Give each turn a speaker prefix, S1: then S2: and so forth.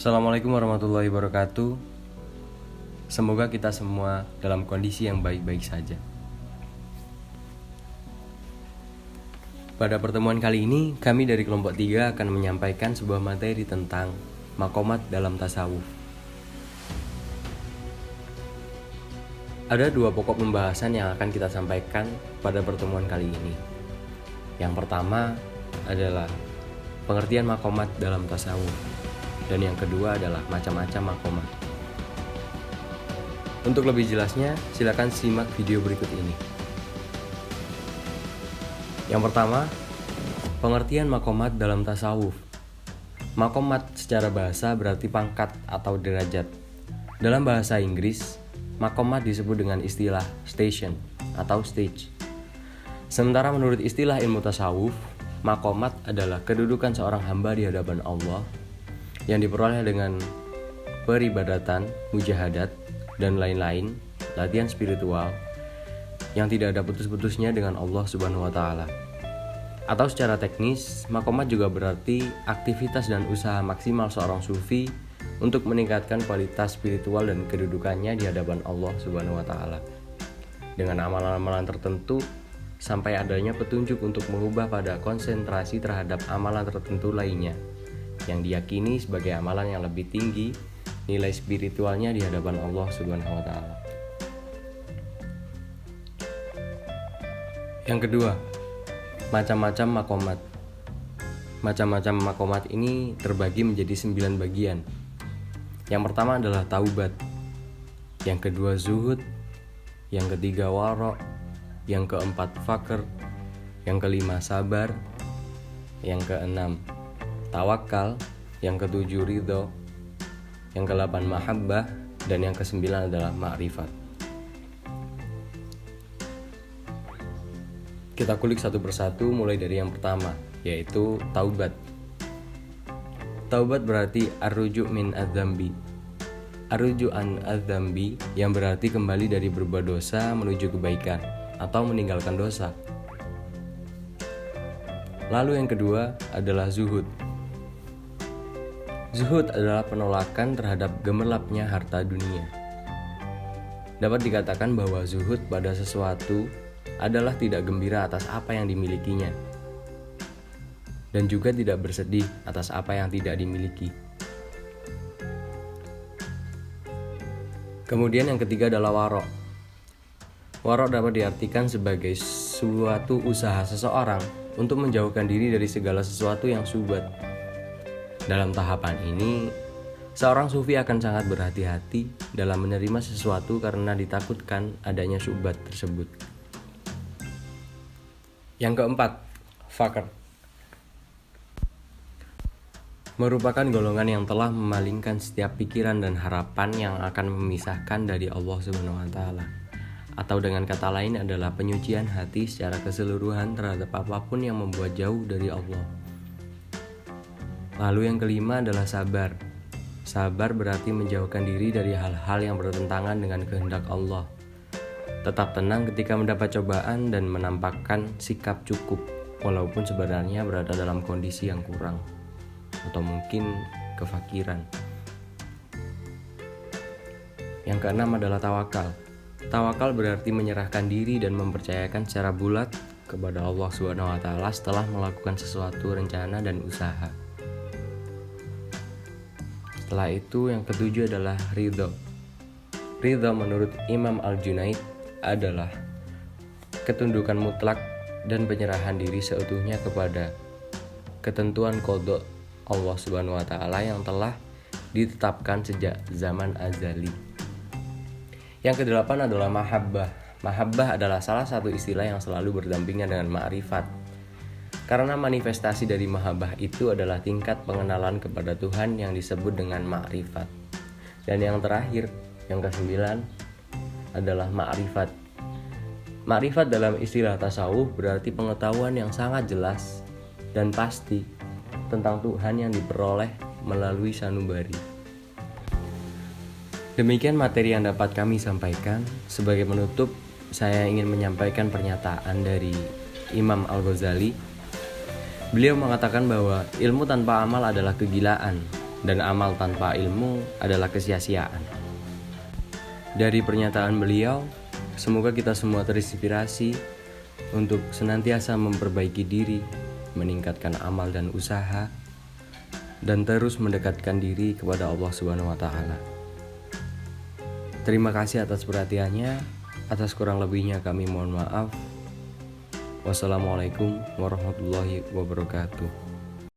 S1: Assalamualaikum warahmatullahi wabarakatuh. Semoga kita semua dalam kondisi yang baik-baik saja. Pada pertemuan kali ini, kami dari kelompok 3 akan menyampaikan sebuah materi tentang maqamat dalam tasawuf. Ada dua pokok pembahasan yang akan kita sampaikan pada pertemuan kali ini. Yang pertama adalah pengertian maqamat dalam tasawuf, dan yang kedua adalah macam-macam maqamat. Untuk lebih jelasnya, silakan simak video berikut ini. Yang pertama, pengertian maqamat dalam tasawuf. Maqamat secara bahasa berarti pangkat atau derajat. Dalam bahasa Inggris, maqamat disebut dengan istilah station atau stage. Sementara menurut istilah ilmu tasawuf, maqamat adalah kedudukan seorang hamba di hadapan Allah yang diperoleh dengan peribadatan, mujahadat, dan lain-lain, latihan spiritual yang tidak ada putus-putusnya dengan Allah Subhanahu wa Ta'ala. Atau secara teknis, maqamat juga berarti aktivitas dan usaha maksimal seorang sufi untuk meningkatkan kualitas spiritual dan kedudukannya di hadapan Allah Subhanahu wa Ta'ala dengan amalan-amalan tertentu sampai adanya petunjuk untuk mengubah pada konsentrasi terhadap amalan tertentu lainnya yang diyakini sebagai amalan yang lebih tinggi nilai spiritualnya di hadapan Allah Subhanahu wa Ta'ala. Yang kedua, macam-macam maqamat. Macam-macam maqamat ini terbagi menjadi 9 bagian. Yang pertama adalah taubat, yang kedua zuhud, yang ketiga wara', yang keempat fakr, yang kelima sabar, yang keenam tawakal, yang ketujuh ridho, yang ke-8 mahabbah, dan yang ke-9 adalah ma'rifat. Kita kulik satu persatu mulai dari yang pertama, yaitu taubat. Taubat berarti ar-ruju' min adz-dzambi. Ar-ruju' an adz-dzambi yang berarti kembali dari berbuat dosa menuju kebaikan atau meninggalkan dosa. Lalu yang kedua adalah zuhud. Zuhud adalah penolakan terhadap gemerlapnya harta dunia. Dapat dikatakan bahwa zuhud pada sesuatu adalah tidak gembira atas apa yang dimilikinya, dan juga tidak bersedih atas apa yang tidak dimiliki. Kemudian yang ketiga adalah wara'. Wara' dapat diartikan sebagai suatu usaha seseorang untuk menjauhkan diri dari segala sesuatu yang syubhat. Dalam tahapan ini, seorang sufi akan sangat berhati-hati dalam menerima sesuatu karena ditakutkan adanya syubhat tersebut. Yang keempat, fakr. Merupakan golongan yang telah memalingkan setiap pikiran dan harapan yang akan memisahkan dari Allah Subhanahu wa Ta'ala. Atau dengan kata lain adalah penyucian hati secara keseluruhan terhadap apapun yang membuat jauh dari Allah. Lalu yang kelima adalah sabar. Sabar berarti menjauhkan diri dari hal-hal yang bertentangan dengan kehendak Allah. Tetap tenang ketika mendapat cobaan dan menampakkan sikap cukup, walaupun sebenarnya berada dalam kondisi yang kurang, atau mungkin kefakiran. Yang keenam adalah tawakal. Tawakal berarti menyerahkan diri dan mempercayakan secara bulat kepada Allah Subhanahu wa Ta'ala setelah melakukan sesuatu rencana dan usaha. Setelah itu yang ketujuh adalah ridho. Ridho menurut Imam Al-Junaid adalah ketundukan mutlak dan penyerahan diri seutuhnya kepada ketentuan qada Allah Subhanahu wa Ta'ala yang telah ditetapkan sejak zaman azali. Yang kedelapan adalah mahabbah. Mahabbah adalah salah satu istilah yang selalu berdampingan dengan ma'rifat. Karena manifestasi dari mahabbah itu adalah tingkat pengenalan kepada Tuhan yang disebut dengan ma'rifat. Dan yang terakhir, yang ke-9 adalah ma'rifat. Ma'rifat dalam istilah tasawuf berarti pengetahuan yang sangat jelas dan pasti tentang Tuhan yang diperoleh melalui sanubari. Demikian materi yang dapat kami sampaikan. Sebagai penutup, saya ingin menyampaikan pernyataan dari Imam Al-Ghazali. Beliau mengatakan bahwa ilmu tanpa amal adalah kegilaan, dan amal tanpa ilmu adalah kesia-siaan. Dari pernyataan beliau, semoga kita semua terinspirasi untuk senantiasa memperbaiki diri, meningkatkan amal dan usaha, dan terus mendekatkan diri kepada Allah Subhanahu wa Ta'ala. Terima kasih atas perhatiannya. Atas kurang lebihnya kami mohon maaf. Wassalamualaikum warahmatullahi wabarakatuh.